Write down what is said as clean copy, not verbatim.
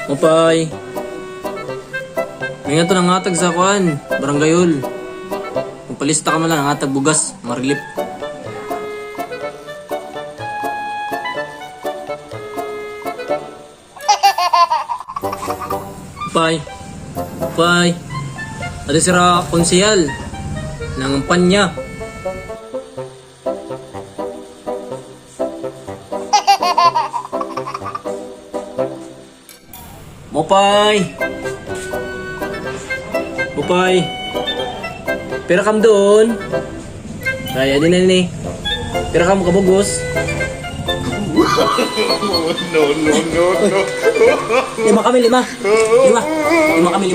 Mupay. May nga to nang hatag sa kuan, barangayol. Magpalista ka man lang, hatag bugas, marilip. Mupay. Mupay. Ada sira konsehal ng panya. Mupay. Mupay. Pira kam doon. Kaya din na ni. Pira kam kabugos. No. Lima kami. Lima kami.